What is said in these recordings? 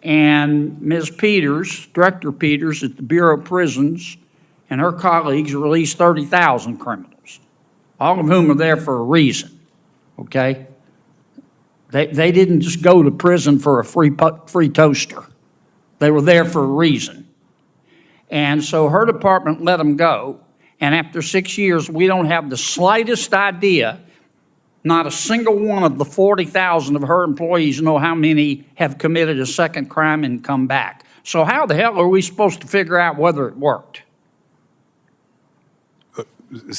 And Ms. Peters, Director Peters at the Bureau of Prisons, and her colleagues released 30,000 criminals, all of whom are there for a reason, okay? They didn't just go to prison for a free toaster. They were there for a reason. And so her department let them go, and after 6 years, we don't have the slightest idea. Not a single one of the 40,000 of her employees know how many have committed a second crime and come back. So how the hell are we supposed to figure out whether it worked?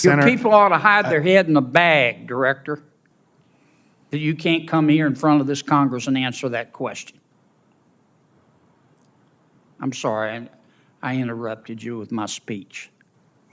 Your people ought to hide their head in a bag, Director, that you can't come here in front of this Congress and answer that question. I'm sorry, I interrupted you with my speech.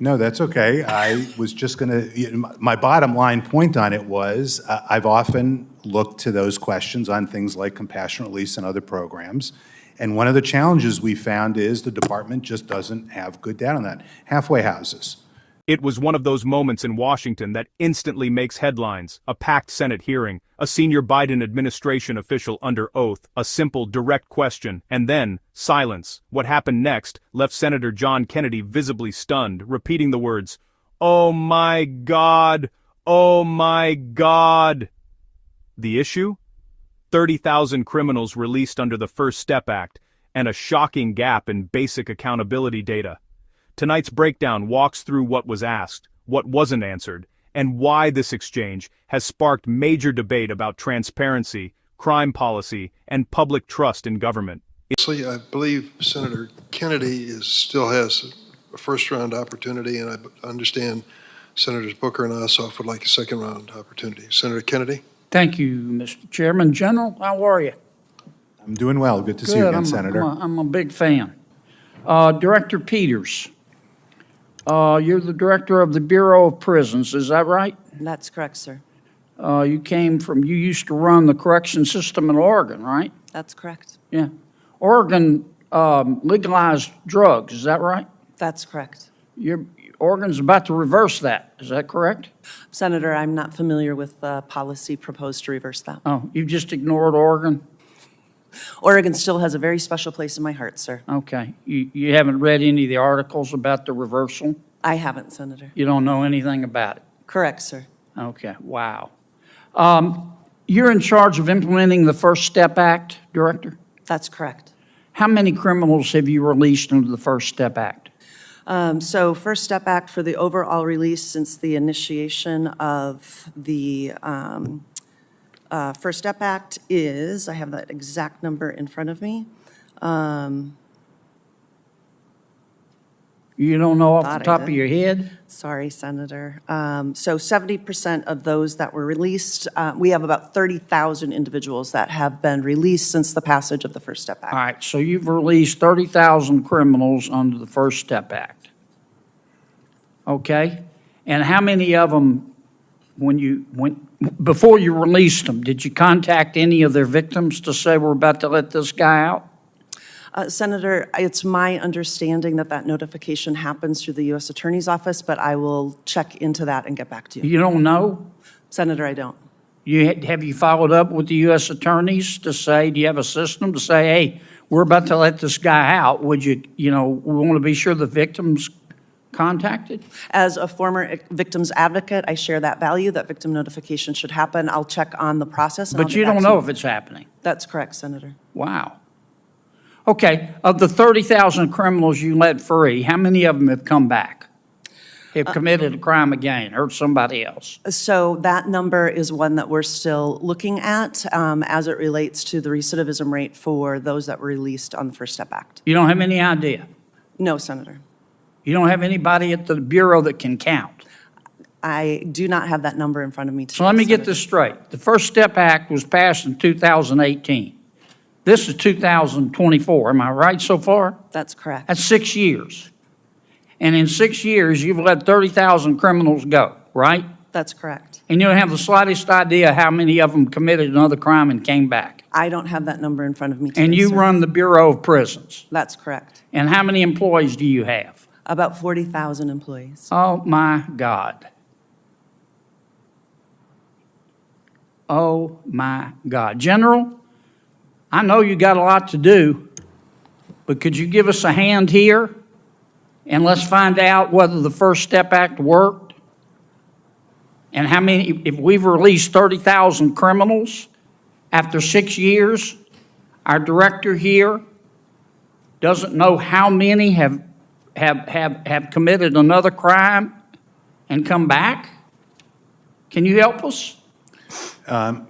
No, that's okay. I was just going to, my bottom line point on it was I've often looked to those questions on things like compassionate release and other programs. And one of the challenges we found is the department just doesn't have good data on that. Halfway houses. It was one of those moments in Washington that instantly makes headlines: a packed Senate hearing, a senior Biden administration official under oath, a simple, direct question, and then silence. What happened next left Senator John Kennedy visibly stunned, repeating the words, "Oh my God, oh my God." The issue? 30,000 criminals released under the First Step Act, and a shocking gap in basic accountability data. Tonight's breakdown walks through what was asked, what wasn't answered, and why this exchange has sparked major debate about transparency, crime policy, and public trust in government. Honestly, I believe Senator Kennedy still has a first-round opportunity, and I understand Senators Booker and Ossoff would like a second-round opportunity. Senator Kennedy? Thank you, Mr. Chairman. General, how are you? I'm doing well. Good to see you again, Senator. I'm a big fan. Director Peters, you're the director of the Bureau of Prisons, is that right? That's correct, sir. You used to run the correction system in Oregon, right? That's correct. Yeah. Oregon legalized drugs, is that right? That's correct. Oregon's about to reverse that, is that correct? Senator, I'm not familiar with the policy proposed to reverse that. Oh, you just ignored Oregon? Oregon still has a very special place in my heart, sir. Okay. You haven't read any of the articles about the reversal? I haven't, Senator. You don't know anything about it? Correct, sir. Okay, wow. You're in charge of implementing the First Step Act, Director? That's correct. How many criminals have you released under the First Step Act? So First Step Act, for the overall release since the initiation of the First Step Act is, I have that exact number in front of me. You don't know off the top of your head? Sorry, Senator. So 70% of those that were released, we have about 30,000 individuals that have been released since the passage of the First Step Act. All right, so you've released 30,000 criminals under the First Step Act. Okay? And how many of them, before you released them, did you contact any of their victims to say we're about to let this guy out? Senator, it's my understanding that that notification happens through the U.S. Attorney's Office, but I will check into that and get back to you. You don't know? Senator, I don't. Have you followed up with the U.S. attorneys to say, do you have a system to say, hey, we're about to let this guy out? Would we want to be sure the victim's contacted? As a former victim's advocate, I share that value, that victim notification should happen. I'll check on the process. But you don't know if it's happening? That's correct, Senator. Wow. Okay, of the 30,000 criminals you let free, how many of them have come back? Have committed a crime again, hurt somebody else? So that number is one that we're still looking at as it relates to the recidivism rate for those that were released on the First Step Act. You don't have any idea? No, Senator. You don't have anybody at the Bureau that can count? I do not have that number in front of me today, So let me Senator. get this straight. The First Step Act was passed in 2018. This is 2024, am I right so far? That's correct. That's 6 years. And in 6 years, you've let 30,000 criminals go, right? That's correct. And you don't have the slightest idea how many of them committed another crime and came back. I don't have that number in front of me today, And you sir. run the Bureau of Prisons. That's correct. And how many employees do you have? About 40,000 employees. Oh, my God. Oh, my God. General, I know you got a lot to do, but could you give us a hand here? And let's find out whether the First Step Act worked. And how many, if we've released 30,000 criminals after 6 years, our director here doesn't know how many have committed another crime and come back? Can you help us?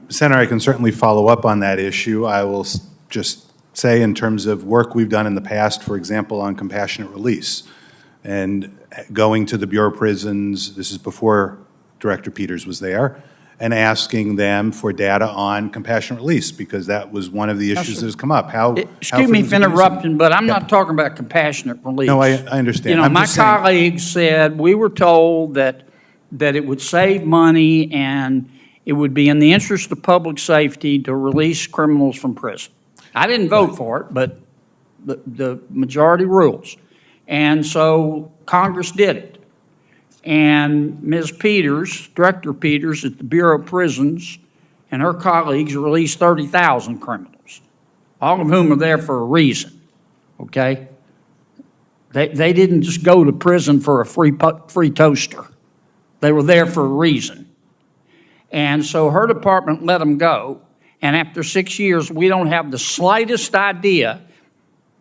Senator, I can certainly follow up on that issue. I will just say in terms of work we've done in the past, for example, on compassionate release, and going to the Bureau of Prisons, this is before Director Peters was there, and asking them for data on compassionate release, because that was one of the issues that has come up. Excuse me for interrupting, but I'm not talking about compassionate release. No, I understand. You know, I'm my just saying- colleagues said, we were told that it would save money and it would be in the interest of public safety to release criminals from prison. I didn't vote for it, but the majority rules. And so Congress did it. And Ms. Peters, Director Peters at the Bureau of Prisons, and her colleagues released 30,000 criminals, all of whom are there for a reason, okay? They didn't just go to prison for a free toaster. They were there for a reason. And so her department let them go, and after 6 years, we don't have the slightest idea.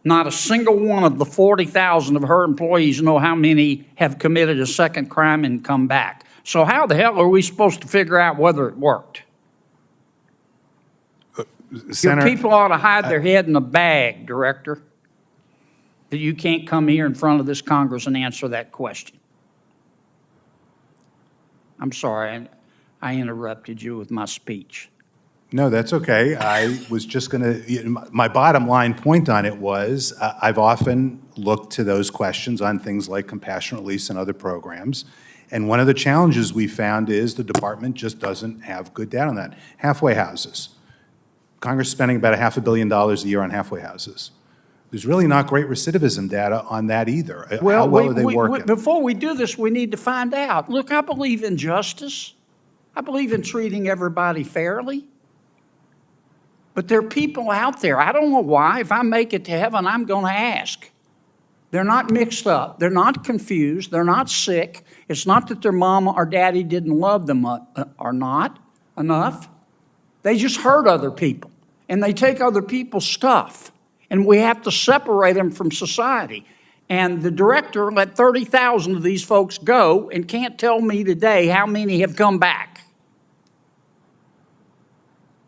Not a single one of the 40,000 of her employees know how many have committed a second crime and come back. So how the hell are we supposed to figure out whether it worked? Senator, Your people ought to hide their head in a bag, Director, that you can't come here in front of this Congress and answer that question. I'm sorry, I interrupted you with my speech. No, that's okay. I was just going to, my bottom line point on it was, I've often looked to those questions on things like compassionate release and other programs. And one of the challenges we found is the department just doesn't have good data on that. Halfway houses. Congress is spending about $500 million a year on halfway houses. There's really not great recidivism data on that either. How well are they working? Before we do this, we need to find out. Look, I believe in justice. I believe in treating everybody fairly. But there are people out there, I don't know why, if I make it to heaven, I'm going to ask. They're not mixed up. They're not confused. They're not sick. It's not that their mama or daddy didn't love them or not enough. They just hurt other people, and they take other people's stuff, and we have to separate them from society. And the director let 30,000 of these folks go and can't tell me today how many have come back.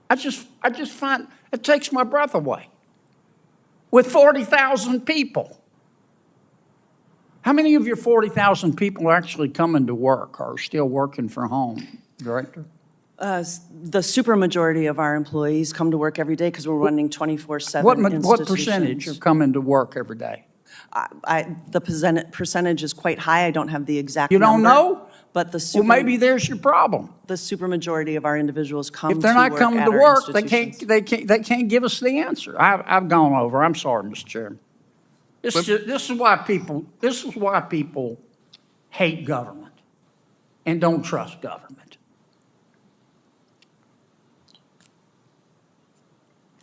I just find it takes my breath away. With 40,000 people. How many of your 40,000 people are actually coming to work or are still working from home, Director? The supermajority of our employees come to work every day because we're running 24/7 What percentage are coming to work every day? The percentage is quite high. I don't have the exact You number. don't know? But Well, maybe there's your problem. the supermajority of our individuals come to If work they're not coming at to our work, they institutions. can't give us the answer. I've gone over. I'm sorry, Mr. Chairman. This is why people hate government and don't trust government.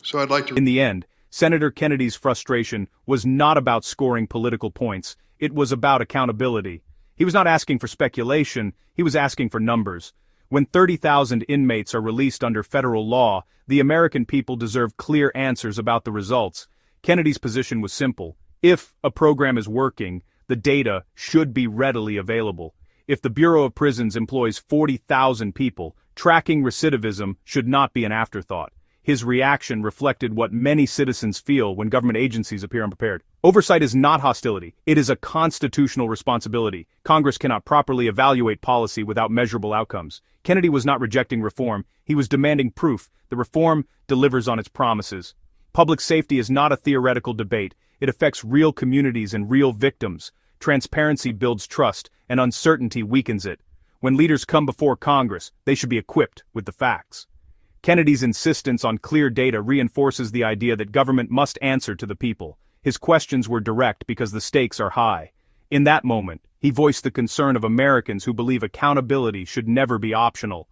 So I'd like to. In the end, Senator Kennedy's frustration was not about scoring political points. It was about accountability. He was not asking for speculation, he was asking for numbers. When 30,000 inmates are released under federal law, the American people deserve clear answers about the results. Kennedy's position was simple. If a program is working, the data should be readily available. If the Bureau of Prisons employs 40,000 people, tracking recidivism should not be an afterthought. His reaction reflected what many citizens feel when government agencies appear unprepared. Oversight is not hostility. It is a constitutional responsibility. Congress cannot properly evaluate policy without measurable outcomes. Kennedy was not rejecting reform. He was demanding proof. The reform delivers on its promises. Public safety is not a theoretical debate. It affects real communities and real victims. Transparency builds trust, and uncertainty weakens it. When leaders come before Congress, they should be equipped with the facts. Kennedy's insistence on clear data reinforces the idea that government must answer to the people. His questions were direct because the stakes are high. In that moment, he voiced the concern of Americans who believe accountability should never be optional.